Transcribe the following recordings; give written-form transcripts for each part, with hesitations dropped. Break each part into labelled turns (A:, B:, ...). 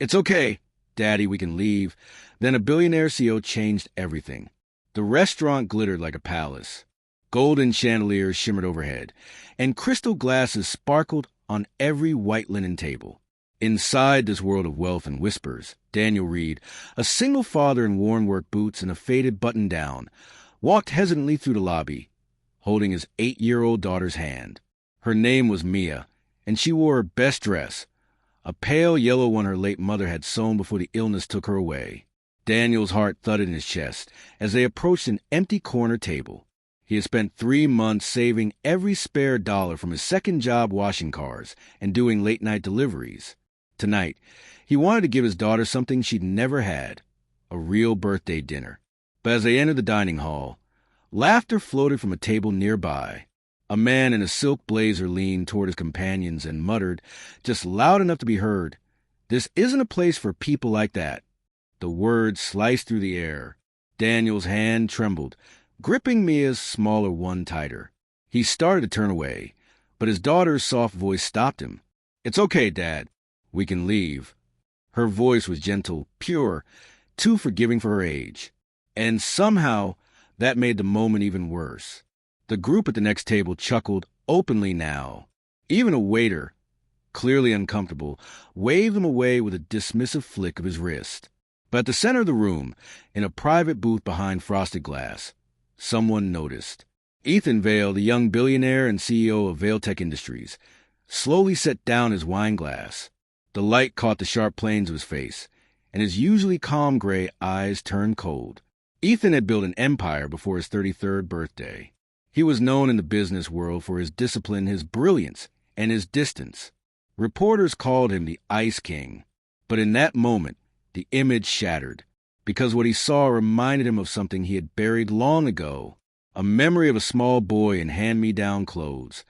A: It's okay, Daddy, we can leave. Then a billionaire CEO changed everything. The restaurant glittered like a palace. Golden chandeliers shimmered overhead, and crystal glasses sparkled on every white linen table. Inside this world of wealth and whispers, Daniel Reed, a single father in worn work boots and a faded button-down, walked hesitantly through the lobby, holding his 8-year-old daughter's hand. Her name was Mia, and she wore her best dress, a pale yellow one her late mother had sewn before the illness took her away. Daniel's heart thudded in his chest as they approached an empty corner table. He had spent 3 months saving every spare dollar from his second job washing cars and doing late-night deliveries. Tonight, he wanted to give his daughter something she'd never had, a real birthday dinner. But as they entered the dining hall, laughter floated from a table nearby. A man in a silk blazer leaned toward his companions and muttered, just loud enough to be heard, "This isn't a place for people like that." The words sliced through the air. Daniel's hand trembled, gripping Mia's smaller one tighter. He started to turn away, but his daughter's soft voice stopped him. "It's okay, Dad. We can leave." Her voice was gentle, pure, too forgiving for her age. And somehow, that made the moment even worse. The group at the next table chuckled openly now. Even a waiter, clearly uncomfortable, waved them away with a dismissive flick of his wrist. But at the center of the room, in a private booth behind frosted glass, someone noticed. Ethan Vale, the young billionaire and CEO of Vale Tech Industries, slowly set down his wine glass. The light caught the sharp planes of his face, and his usually calm gray eyes turned cold. Ethan had built an empire before his 33rd birthday. He was known in the business world for his discipline, his brilliance, and his distance. Reporters called him the Ice King. But in that moment, the image shattered, because what he saw reminded him of something he had buried long ago, a memory of a small boy in hand-me-down clothes,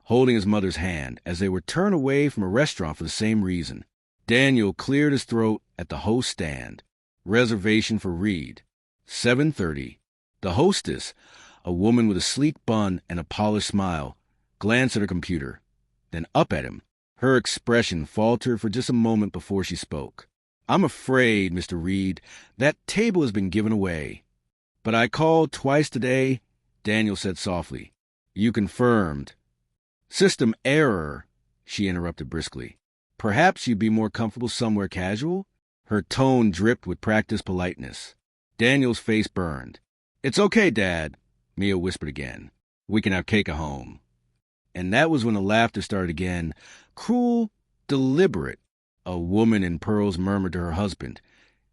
A: holding his mother's hand as they were turned away from a restaurant for the same reason. Daniel cleared his throat at the host stand. Reservation for Reed. 7:30. The hostess, a woman with a sleek bun and a polished smile, glanced at her computer, then up at him. Her expression faltered for just a moment before she spoke. "I'm afraid, Mr. Reed, that table has been given away." "But I called twice today," Daniel said softly. "You confirmed." "System error," she interrupted briskly. "Perhaps you'd be more comfortable somewhere casual?" Her tone dripped with practiced politeness. Daniel's face burned. "It's okay, Dad," Mia whispered again. "We can have cake at home." And that was when the laughter started again, cruel, deliberate. A woman in pearls murmured to her husband,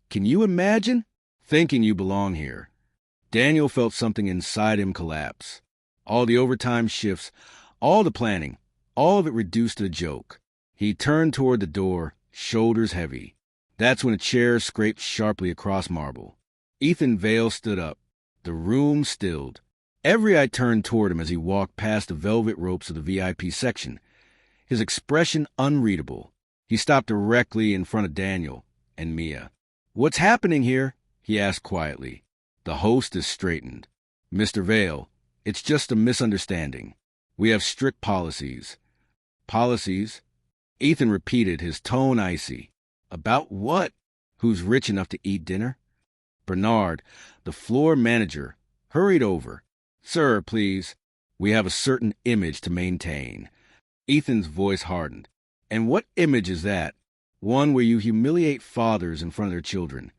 A: "Can you imagine? Thinking you belong here." Daniel felt something inside him collapse. All the overtime shifts, all the planning, all of it reduced to a joke. He turned toward the door, shoulders heavy. That's when a chair scraped sharply across marble. Ethan Vale stood up. The room stilled. Every eye turned toward him as he walked past the velvet ropes of the VIP section, his expression unreadable. He stopped directly in front of Daniel and Mia. "What's happening here?" he asked quietly. The hostess straightened. "Mr. Vale, it's just a misunderstanding. We have strict policies." "Policies?" Ethan repeated, his tone icy. "About what? Who's rich enough to eat dinner?" Bernard, the floor manager, hurried over. "Sir, please. We have a certain image to maintain." Ethan's voice hardened. "And what image is that? One where you humiliate fathers in front of their children."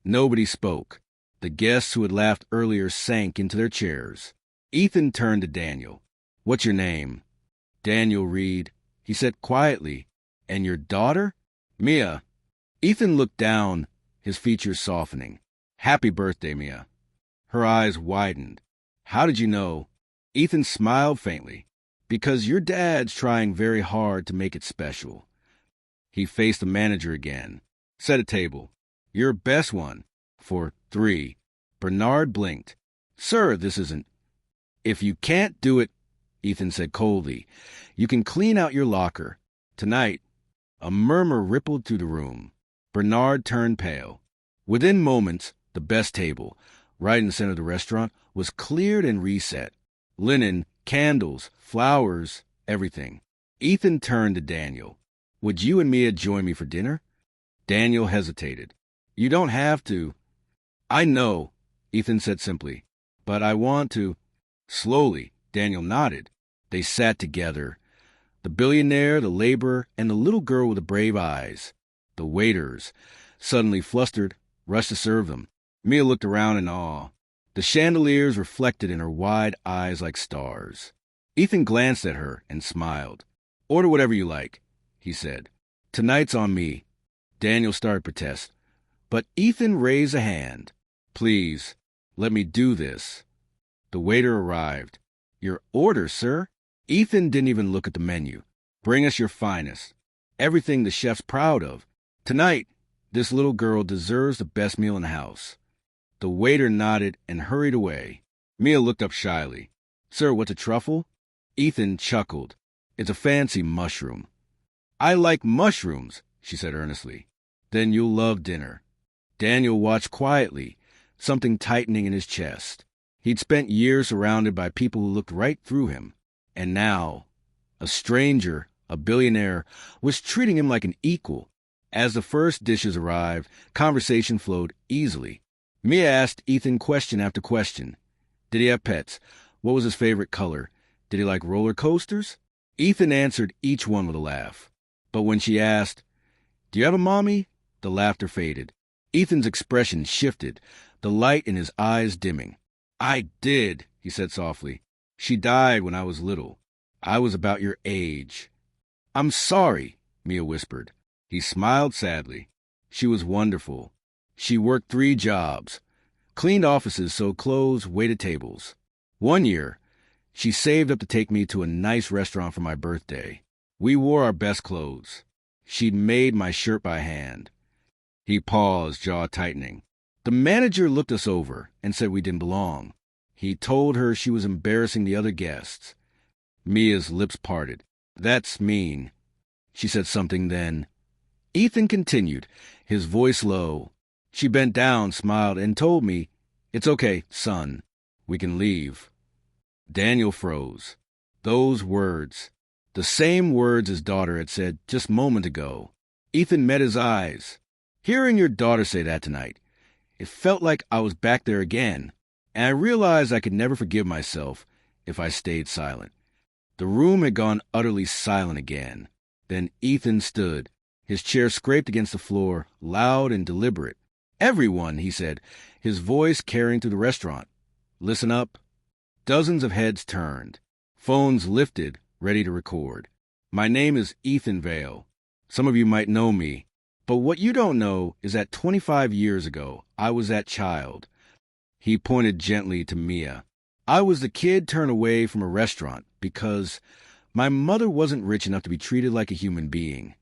A: Nobody spoke. The guests who had laughed earlier sank into their chairs. Ethan turned to Daniel. "What's your name?" "Daniel Reed," he said quietly. "And your daughter?" "Mia." Ethan looked down, his features softening. "Happy birthday, Mia." Her eyes widened. "How did you know?" Ethan smiled faintly. "Because your dad's trying very hard to make it special." He faced the manager again. "Set a table. Your best one. For 3. Bernard blinked. "Sir, this isn't—" "If you can't do it," Ethan said coldly, "you can clean out your locker. Tonight." A murmur rippled through the room. Bernard turned pale. Within moments, the best table, right in the center of the restaurant, was cleared and reset. Linen, candles, flowers, everything. Ethan turned to Daniel. "Would you and Mia join me for dinner?" Daniel hesitated. You don't have to. I know, Ethan said simply, but I want to. Slowly, Daniel nodded. They sat together. The billionaire, the laborer, and the little girl with the brave eyes. The waiters, suddenly flustered, rushed to serve them. Mia looked around in awe. The chandeliers reflected in her wide eyes like stars. Ethan glanced at her and smiled. Order whatever you like, he said. Tonight's on me. Daniel started to protest, but Ethan raised a hand. Please, let me do this. The waiter arrived. Your order, sir? Ethan didn't even look at the menu. Bring us your finest. Everything the chef's proud of. Tonight, this little girl deserves the best meal in the house. The waiter nodded and hurried away. Mia looked up shyly. Sir, what's a truffle? Ethan chuckled. It's a fancy mushroom. I like mushrooms, she said earnestly. Then you'll love dinner. Daniel watched quietly, something tightening in his chest. He'd spent years surrounded by people who looked right through him. And now, a stranger, a billionaire, was treating him like an equal. As the first dishes arrived, conversation flowed easily. Mia asked Ethan question after question. Did he have pets? What was his favorite color? Did he like roller coasters? Ethan answered each one with a laugh. But when she asked, Do you have a mommy? The laughter faded. Ethan's expression shifted, the light in his eyes dimming. I did, he said softly. She died when I was little. I was about your age. I'm sorry, Mia whispered. He smiled sadly. She was wonderful. She worked 3 jobs, cleaned offices, sewed clothes, waited tables. One year, she saved up to take me to a nice restaurant for my birthday. We wore our best clothes. She'd made my shirt by hand. He paused, jaw tightening. The manager looked us over and said we didn't belong. He told her she was embarrassing the other guests. Mia's lips parted. That's mean. She said something then. Ethan continued, his voice low. She bent down, smiled, and told me, It's okay, son. We can leave. Daniel froze. Those words, the same words his daughter had said just a moment ago. Ethan met his eyes. Hearing your daughter say that tonight, it felt like I was back there again, and I realized I could never forgive myself if I stayed silent. The room had gone utterly silent again. Then Ethan stood, his chair scraped against the floor, loud and deliberate. Everyone, he said, his voice carrying through the restaurant. Listen up. Dozens of heads turned. Phones lifted, ready to record. My name is Ethan Vale. Some of you might know me, but what you don't know is that 25 years ago, I was that child. He pointed gently to Mia. I was the kid turned away from a restaurant because my mother wasn't rich enough to be treated like a human being.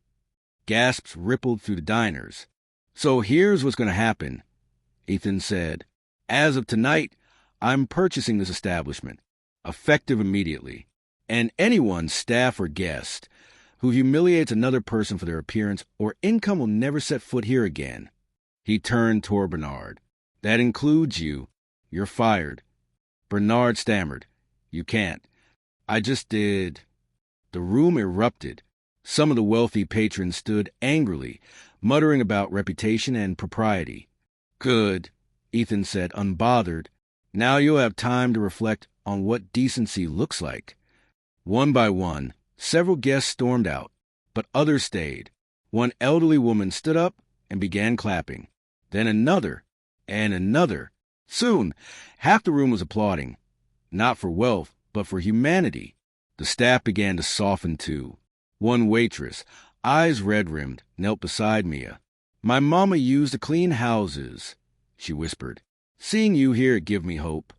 A: Gasps rippled through the diners. So here's what's going to happen, Ethan said. As of tonight, I'm purchasing this establishment, effective immediately. And anyone, staff or guest, who humiliates another person for their appearance or income will never set foot here again. He turned toward Bernard. That includes you. You're fired. Bernard stammered. You can't. I just did. The room erupted. Some of the wealthy patrons stood angrily, muttering about reputation and propriety. Good, Ethan said, unbothered. Now you'll have time to reflect on what decency looks like. One by one, several guests stormed out, but others stayed. One elderly woman stood up and began clapping. Then another, and another. Soon, half the room was applauding, not for wealth, but for humanity. The staff began to soften too. One waitress, eyes red-rimmed, knelt beside Mia. My mama used to clean houses, she whispered. Seeing you here give me hope.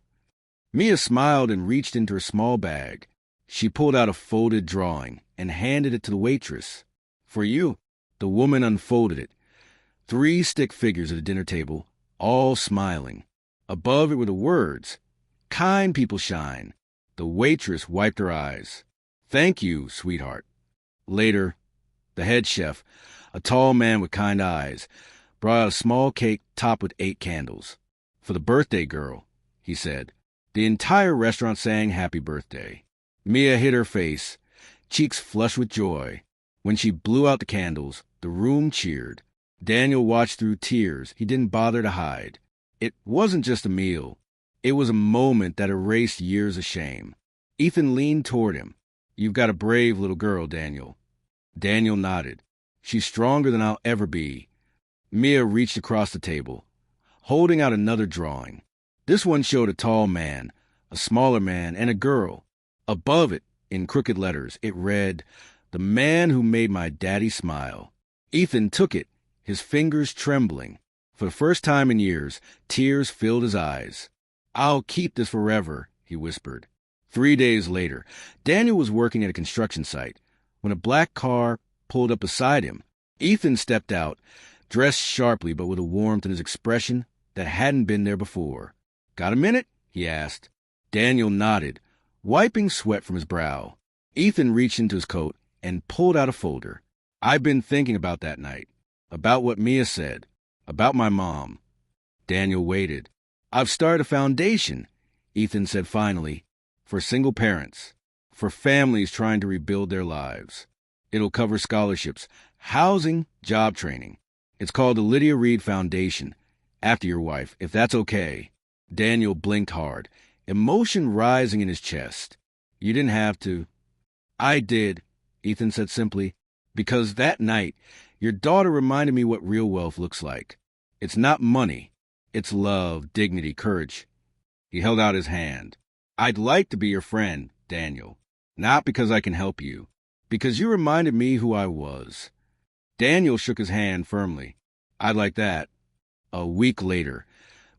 A: Mia smiled and reached into her small bag. She pulled out a folded drawing and handed it to the waitress. For you. The woman unfolded it. 3 stick figures at the dinner table, all smiling. Above it were the words, Kind people shine. The waitress wiped her eyes. Thank you, sweetheart. Later, the head chef, a tall man with kind eyes, brought out a small cake topped with 8 candles. For the birthday girl, he said. The entire restaurant sang happy birthday. Mia hid her face, cheeks flushed with joy. When she blew out the candles, the room cheered. Daniel watched through tears he didn't bother to hide. It wasn't just a meal. It was a moment that erased years of shame. Ethan leaned toward him. "You've got a brave little girl, Daniel." Daniel nodded. "She's stronger than I'll ever be." Mia reached across the table, holding out another drawing. This one showed a tall man, a smaller man, and a girl. Above it, in crooked letters, it read, "The man who made my daddy smile." Ethan took it, his fingers trembling. For the first time in years, tears filled his eyes. "I'll keep this forever," he whispered. 3 days later, Daniel was working at a construction site when a black car pulled up beside him. Ethan stepped out, dressed sharply but with a warmth in his expression that hadn't been there before. "Got a minute?" he asked. Daniel nodded, wiping sweat from his brow. Ethan reached into his coat and pulled out a folder. "I've been thinking about that night, about what Mia said, about my mom." Daniel waited. "I've started a foundation," Ethan said finally, "for single parents, for families trying to rebuild their lives. It'll cover scholarships, housing, job training. It's called the Lydia Reed Foundation, after your wife, if that's okay." Daniel blinked hard, emotion rising in his chest. "You didn't have to." "I did," Ethan said simply, "because that night, your daughter reminded me what real wealth looks like. It's not money. It's love, dignity, courage." He held out his hand. "I'd like to be your friend, Daniel. Not because I can help you, because you reminded me who I was." Daniel shook his hand firmly. "I'd like that." A week later,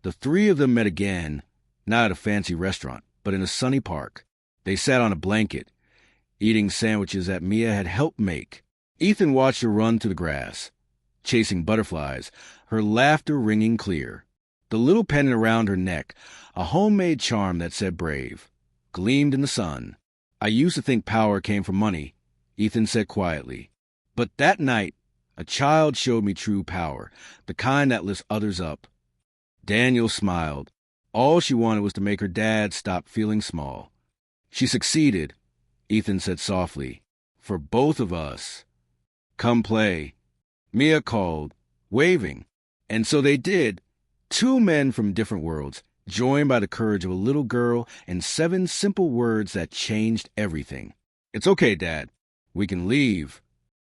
A: the three of them met again, not at a fancy restaurant, but in a sunny park. They sat on a blanket, eating sandwiches that Mia had helped make. Ethan watched her run through the grass, chasing butterflies, her laughter ringing clear. The little pendant around her neck, a homemade charm that said brave, gleamed in the sun. "I used to think power came from money," Ethan said quietly. "But that night, a child showed me true power, the kind that lifts others up." Daniel smiled. All she wanted was to make her dad stop feeling small. "She succeeded," Ethan said softly, "for both of us." "Come play," Mia called, waving. And so they did. Two men from different worlds, joined by the courage of a little girl and 7 simple words that changed everything. "It's okay, Dad. We can leave."